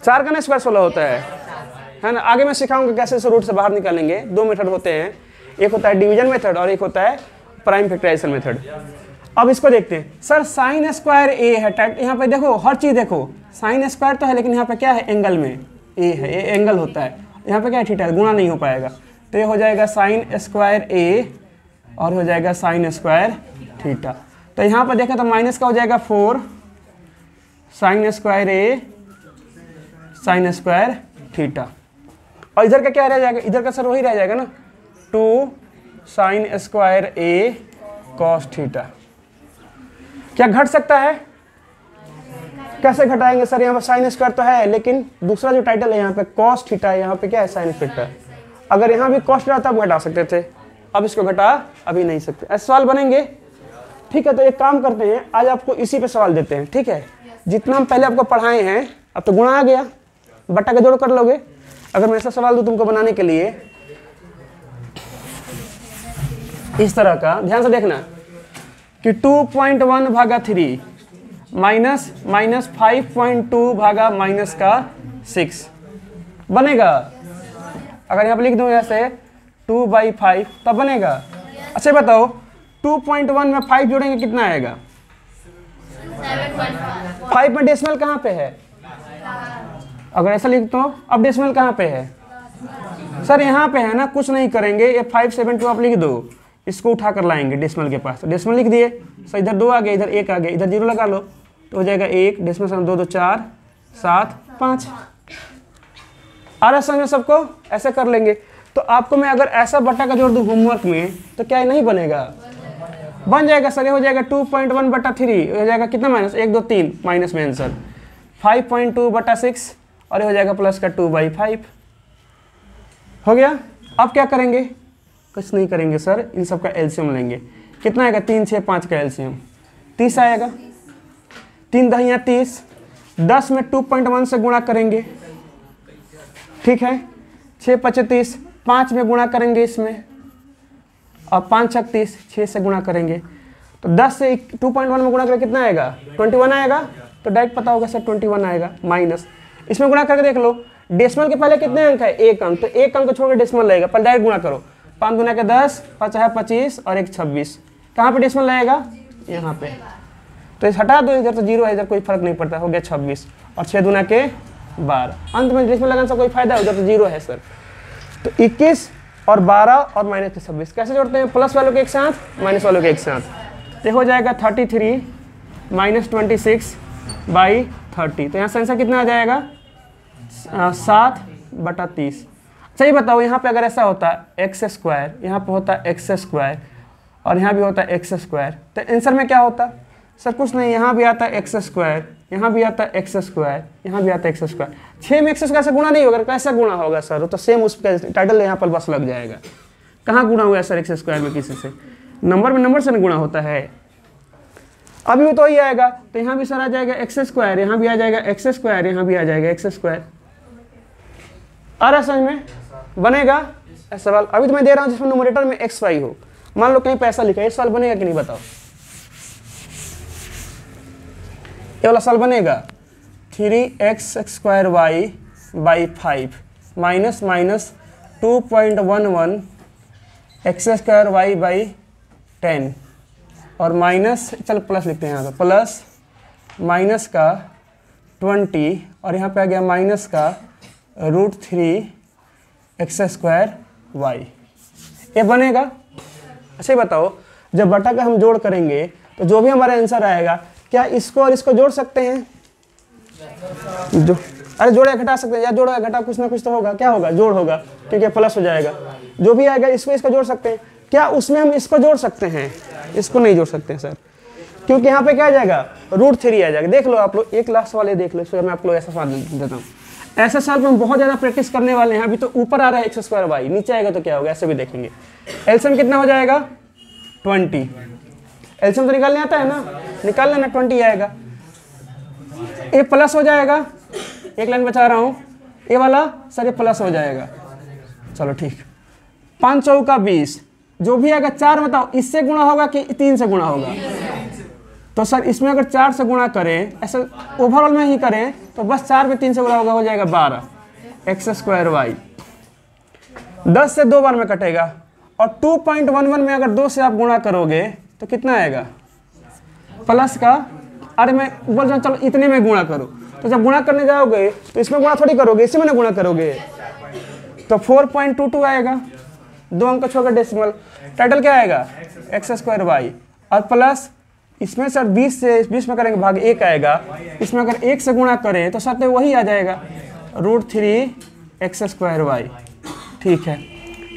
4 का ना स्क्वायर 16 होता है ना। आगे मैं सिखाऊंगा कैसे इसे रूट से बाहर निकालेंगे, 2 मेथड होते हैं, एक होता है डिवीजन मेथड और एक होता है प्राइम फैक्टराइजेशन मेथड। अब इसको देखते हैं, सर साइन स्क्वायर a है, यहाँ पे देखो हर चीज देखो, साइन स्क्वायर तो है लेकिन यहाँ पे क्या है एंगल में a है, ये एंगल होता है, यहाँ पे क्या है थीटा है, गुणा नहीं हो पाएगा, तो ये हो जाएगा साइन स्क्वायर a और हो जाएगा साइन स्क्वायर थीटा। तो यहाँ पर देखें तो माइनस का हो जाएगा 4 sine square a sine square theta, और इधर का क्या रह जाएगा, इधर का सर वही रह जाएगा ना 2 sine square a cos theta. क्या घट सकता है, कैसे घटाएंगे सर, यहाँ पर साइन स्क्वायर तो है लेकिन दूसरा जो टाइटल है यहाँ पे कॉस थीटा है, यहाँ पे क्या है साइन थीटा, अगर यहाँ भी कॉस थीटा तब घटा सकते थे, अब इसको घटा अभी नहीं सकते, ऐसे सवाल बनेंगे, ठीक है। तो एक काम करते हैं, आज आपको इसी पे सवाल देते हैं, ठीक है। जितना हम पहले आपको पढ़ाए हैं, अब तो गुणा आ गया, बट्टा का जोड़ कर लोगे। अगर मैं ऐसा सवाल दूं तुमको बनाने के लिए इस तरह का, ध्यान से देखना कि 2.1 भागा 3 माइनस 5.2 भागा माइनस का 6 बनेगा। अगर यहाँ पे लिख दूँ ऐसे 2/5 तब बनेगा। अच्छा बताओ 2.1 में 5 जोड़ेंगे कितना आएगा, 5 में डेसिमल कहाँ पे है, अगर ऐसा लिख दो, अब डेसिमल कहाँ पे है सर, यहाँ पे है ना, कुछ नहीं करेंगे, ये 572 आप लिख दो, इसको उठा कर लाएंगे डेसिमल के पास, तो डेसिमल लिख दिए, सर इधर 2 आ गया, इधर 1 आ गया, इधर 0 लगा लो तो हो जाएगा 1, डेसिमल से 2 2 4 7 5। आ रहा समझ सबको, ऐसे कर लेंगे। तो आपको मैं अगर ऐसा बट्टा का जोड़ दूँ होमवर्क में तो क्या नहीं बनेगा, बन जाएगा सर, ये हो जाएगा 2.1/3, हो जाएगा कितना माइनस 1 2 3 माइनस में आंसर 5.2/6 और ये हो जाएगा प्लस का 2/5 हो गया। अब क्या करेंगे, कुछ नहीं करेंगे सर, इन सब का एलसीएम लेंगे, कितना आएगा 3 6 5 का एलसीएम 30 आएगा, 3 दहिया 30, 10 में 2.1 से गुणा करेंगे, ठीक है, 6 5 30, 5 में गुणा करेंगे इसमें, और 5 6 30, 6 से गुणा करेंगे, तो 10 से 2.1 में गुणा करेंगे कितना आएगा 21 आएगा, तो डायरेक्ट पता होगा सर 21 आएगा, माइनस इसमें गुणा करके देख लो, डेसिमल के पहले कितने अंक है 1 अंक, तो 1 अंक को छोड़कर डेसिमल लगेगा, पहले डायरेक्ट गुणा करो, 5 दूना के 10, 5 है 25 और 1 26। कहाँ पे डेसिमल लगेगा? यहाँ पे। तो इस हटा दो, इधर तो 0 है, इधर कोई फर्क नहीं पड़ता, हो गया 26 और 6 दूना के 12। अंत में डेसिमल लगाने से कोई फायदा है? उधर तो 0 है सर। तो 21 और 12 और माइनस के 26 कैसे जोड़ते हैं? प्लस वालों के एक साथ माइनस वालों के एक साथ। तो हो जाएगा 33 माइनस 26 बाई 30। तो यहाँ से आंसर कितना आ जाएगा? 7/30। सही बताओ, यहाँ पे अगर ऐसा होता एक्स स्क्वायर, यहाँ पे होता एक्स स्क्वायर और यहाँ भी होता एक्स स्क्वायर, तो आंसर में क्या होता? सर कुछ नहीं, यहाँ भी आता एक्स स्क्वायर, यहाँ भी आता एक्स स्क्वायर, यहाँ भी आता एक्स स्क्वायर। 6 में एक्स स्क्वायर से गुणा नहीं होगा, कैसे गुणा होगा सर? तो सेम उसका टाइटल यहाँ पर बस लग जाएगा। कहाँ गुणा हुआ है सर एक्स स्क्वायर में किसी से? नंबर में नंबर से नहीं गुणा होता है। अभी वो तो ही आएगा, तो यहाँ भी सर आ जाएगा एक्स स्क्वायर, यहाँ भी आ जाएगा एक्स स्क्वायर, यहाँ भी आ जाएगा एक्स स्क्वायर। आ रहा समझ में? बनेगा ऐसा सवाल? अभी तो मैं दे रहा हूँ जिसमें न्यूमरेटर में एक्स वाई हो। मान लो कहीं पैसा लिखा है, ये सवाल बनेगा कि नहीं बताओ? ये वाला सवाल बनेगा 3x² y by 5 minus 2.11 x² y by 10 और माइनस, चल प्लस लिखते हैं यहाँ पे, प्लस माइनस का 20 और यहाँ पे आ गया माइनस का √3x² y। ये बनेगा? अच्छा बताओ, जब बटा का हम जोड़ करेंगे तो जो भी हमारा आंसर आएगा, क्या इसको और इसको जोड़ सकते हैं? जो अरे जोड़ा घटा सकते हैं, या जोड़ा घटा कुछ ना कुछ तो होगा। क्या होगा? जोड़ होगा, क्योंकि प्लस हो जाएगा। जो भी आएगा इसको इसको जोड़ सकते हैं। क्या उसमें हम इसको जोड़ सकते हैं? इसको नहीं जोड़ सकते हैं सर, क्योंकि यहाँ पे क्या आ जाएगा? √3 आ जाएगा। देख लो आप लोग, एक लास्ट वाले देख लो, फिर मैं आप लोग ऐसा सवाल देता हूँ। ऐसा सवाल हम बहुत ज़्यादा प्रैक्टिस करने वाले हैं। अभी तो ऊपर आ रहा है x² y, नीचे आएगा तो क्या होगा, ऐसे भी देखेंगे। एलसीएम कितना हो जाएगा? 20। एलसीएम तो निकालने आता है ना, निकाल लेना, 20 आएगा। ये प्लस हो जाएगा, एक लाइन बचा रहा हूँ, ये वाला सर ये प्लस हो जाएगा। चलो ठीक, 5 चौका 20, जो भी आएगा 4 बताओ, इससे गुणा होगा कि 3 से गुणा होगा? तो सर इसमें अगर 4 से गुणा करें, ऐसे ओवरऑल में ही करें, तो बस 4 में 3 से गुणा होगा, हो जाएगा 12 x² y। 10 से 2 बार में कटेगा और 2.11 में अगर 2 से आप गुणा करोगे तो कितना आएगा? प्लस का, अरे मैं बोल रहा हूँ चलो इतने में गुणा करो, तो जब गुणा करने जाओगे तो इसमें गुणा थोड़ी करोगे, इसी में ना गुणा करोगे। तो 4.22 आएगा, 2 अंक छोड़कर डेसिमल। टाइटल क्या आएगा? x² y और प्लस इसमें सर 20 से 20 में करेंगे भाग 1 आएगा, इसमें अगर 1 से गुणा करें तो सर वही आ जाएगा √3x² y। ठीक है,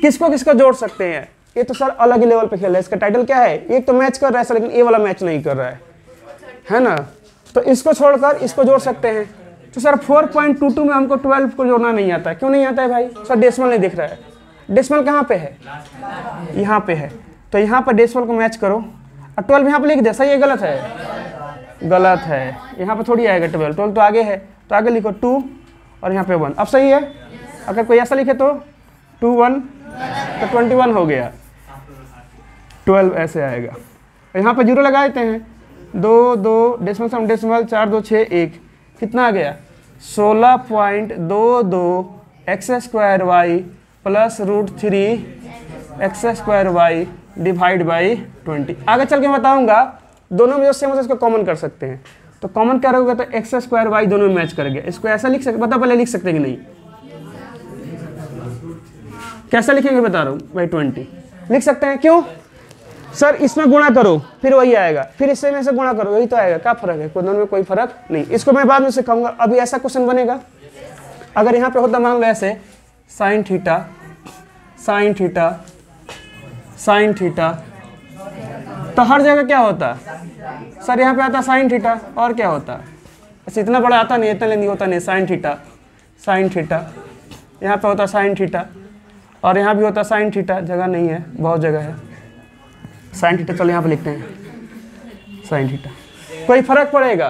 किसको किसको जोड़ सकते हैं? ये तो सर अलग ही लेवल पे खेल रहा है। इसका टाइटल क्या है? एक तो मैच कर रहा है सर, लेकिन ये वाला मैच नहीं कर रहा है ना? तो इसको छोड़कर इसको जोड़ सकते हैं। तो सर 4.22 में हमको 12 को जोड़ना नहीं आता है। क्यों नहीं आता है भाई? सर डेसिमल नहीं दिख रहा है। डेसिमल कहाँ पे है? यहाँ पे है। तो यहाँ पर डेसिमल को मैच करो और 12 यहाँ पे लिख दे। सही है गलत है? गलत है, यहाँ पे थोड़ी आएगा 12 तो आगे है, तो आगे लिखो 2 और यहाँ पे 1। अब सही है? अगर कोई ऐसा लिखे तो 2 1 तो 21 हो गया, 12 ऐसे आएगा। यहाँ पे 0 लगा देते हैं, 2 2 डेसिमल सम डेसिमल 4 2 6 1, कितना आ गया? 16.22 x² y plus √3x² y divide by 20। आगे चल के बताऊंगा दोनों में जो सेम होता है इसको कॉमन कर सकते हैं। तो कॉमन क्या रहेगा? तो x² y दोनों में मैच कर गया। इसको ऐसा लिख सकते, बता पहले लिख सकते हैं कि नहीं? कैसा लिखेंगे बता रहा हूँ भाई, 20 लिख सकते हैं। क्यों सर? इसमें गुणा करो फिर वही आएगा, फिर इससे में से गुणा करो वही तो आएगा। क्या फर्क है? दोनों में कोई फर्क नहीं। इसको मैं बाद में सिखाऊंगा। अभी ऐसा क्वेश्चन बनेगा, अगर यहाँ पे होता मान लो ऐसे sin theta sin theta sin theta, तो हर जगह क्या होता सर? यहाँ पे आता sin थीटा और क्या होता? ऐसे इतना बड़ा आता नहीं, इतना लेंदी होता नहीं। sin थीटा यहाँ पे होता sin थीटा और यहाँ भी होता sin थीटा। जगह नहीं है, बहुत जगह है sin थीटा। चलो यहाँ पे लिखते हैं sin थीटा। कोई फर्क पड़ेगा?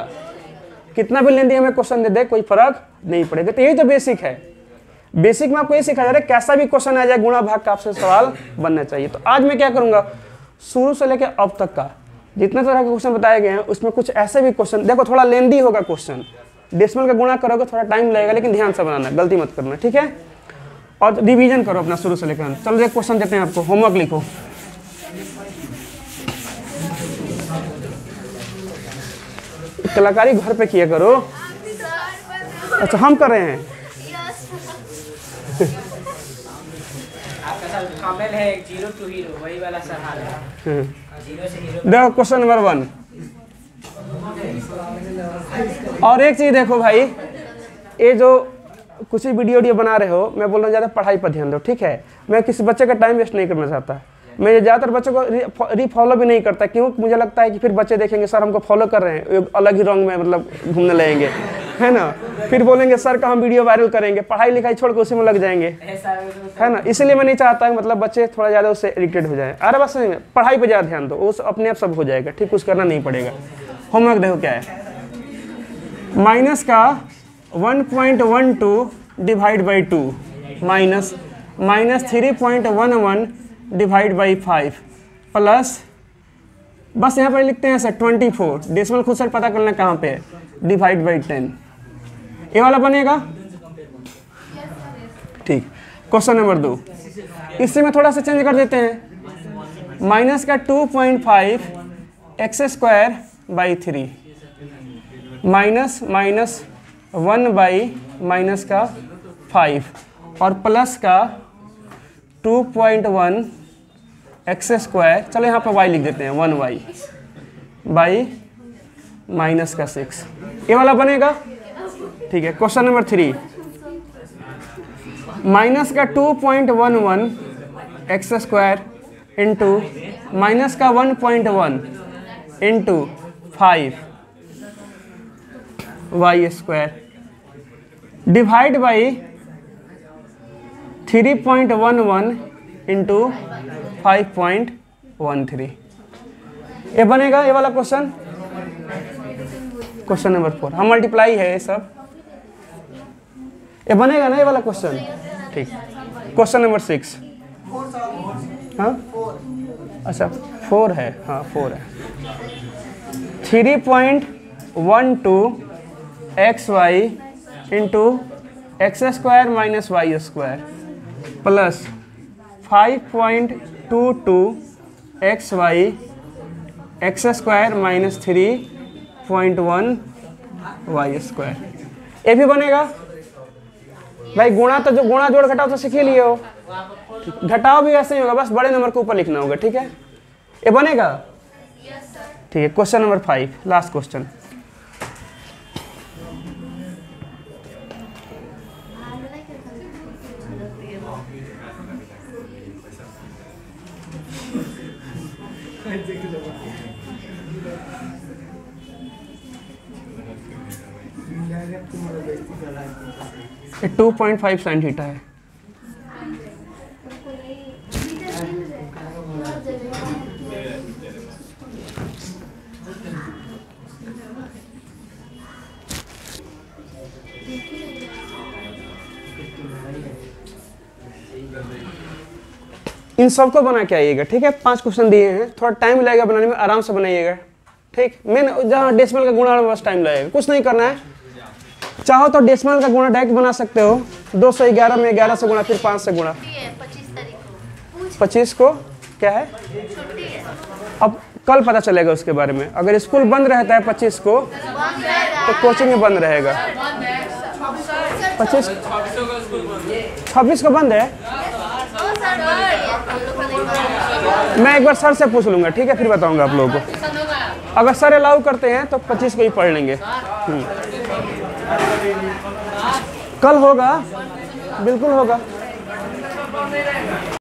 कितना भी लेंदी हमें क्वेश्चन दे दे, कोई फर्क नहीं पड़ेगा। तो यही तो बेसिक है। बेसिक में आपको ये सिखाया जा रहा है, कैसा भी क्वेश्चन आ जाए गुणा भाग का आपसे सवाल बनना चाहिए। तो आज मैं क्या करूंगा, शुरू से लेकर अब तक का जितने तरह के क्वेश्चन बताए गए हैं उसमें कुछ ऐसे भी क्वेश्चन, देखो थोड़ा लेंदी होगा क्वेश्चन, डेसिमल का गुणा करोगे थोड़ा टाइम लगेगा, लेकिन ध्यान से बनाना, गलती मत करना, ठीक है। और रिवीजन करो अपना शुरू से लेकर। चलो एक क्वेश्चन देते हैं आपको, होमवर्क लिखो। कलाकारी घर पे किया करो। अच्छा हम कर रहे हैं। देखो क्वेश्चन नंबर 1। और एक चीज देखो भाई, ये जो कुछ ही वीडियो बना रहे हो, मैं बोल रहा हूँ ज़्यादा पढ़ाई पर ध्यान दो, ठीक है। मैं किसी बच्चे का टाइम वेस्ट नहीं करना चाहता। मैं ज़्यादातर बच्चों को रीफॉलो भी नहीं करता, क्योंकि मुझे लगता है कि फिर बच्चे देखेंगे सर हमको फॉलो कर रहे हैं, अलग ही रंग में मतलब घूमने लगेंगे, है ना। फिर बोलेंगे सर का हम वीडियो वायरल करेंगे, पढ़ाई लिखाई छोड़ कर उसी में लग जाएंगे, है ना। इसलिए मैं नहीं चाहता कि मतलब बच्चे थोड़ा ज़्यादा उससे एडिक्टेड हो जाए। अरे बस पढ़ाई पर ज़्यादा ध्यान दो, उस अपने आप सब हो जाएगा, ठीक, कुछ करना नहीं पड़ेगा। होमवर्क देखो क्या है। माइनस का 1.12 divide by 2 minus 3.11 divide by 5 plus, बस यहाँ पर लिखते हैं सर 24, डेसिमल खुद से पता करना कहाँ पे है, डिवाइड बाई 10। ये वाला बनेगा, ठीक। क्वेश्चन नंबर 2, इससे में थोड़ा सा चेंज कर देते हैं। माइनस का 2.5 x square by 3 minus 1 by minus का 5 और प्लस का 2.1 एक्स स्क्वायर, चलो यहाँ पर y लिख देते हैं 1y बाई माइनस का 6। ये वाला बनेगा, ठीक है। क्वेश्चन नंबर 3, माइनस का 2.11 एक्स स्क्वायर इंटू माइनस का 1.1 into 5 y square divide by 3.11 into 5.13। ये बनेगा, ये वाला क्वेश्चन। क्वेश्चन नंबर 4, हम मल्टीप्लाई है ये सब, ये बनेगा ना ये वाला क्वेश्चन, ठीक। क्वेश्चन नंबर 6, हाँ अच्छा 4 है, हाँ 4 है। 3.12 x y into x square minus y square plus 5.22 x y x square minus 3.1 y square. ये भी बनेगा भाई। गुणा तो जो गुणा जोड़ घटाओ तो सीख ही लिए हो, घटाओ भी ऐसे ही होगा, बस बड़े नंबर के ऊपर लिखना होगा, ठीक है। ये बनेगा, ठीक है। Question number 5, last question. ये 2.5 साइन थीटा है। इन सबको बना के आइएगा, ठीक है। 5 क्वेश्चन दिए हैं, थोड़ा टाइम लगेगा बनाने में, आराम से बनाइएगा, ठीक। मेन जहाँ डेसिमल का गुणा बस टाइम लगेगा, कुछ नहीं करना है। चाहो तो डेसिमल का गुणा डायरेक्ट बना सकते हो, 211 में 11 से गुणा फिर 5 से गुणा। 25 को क्या है, अब कल पता चलेगा उसके बारे में। अगर स्कूल बंद रहता है 25 को तो कोचिंग में बंद रहेगा। 26 को बंद है, मैं एक बार सर से पूछ लूंगा, ठीक है, फिर बताऊंगा आप लोगों को। अगर सर अलाउ करते हैं तो 25 को ही पढ़ लेंगे। कल होगा, बिल्कुल होगा।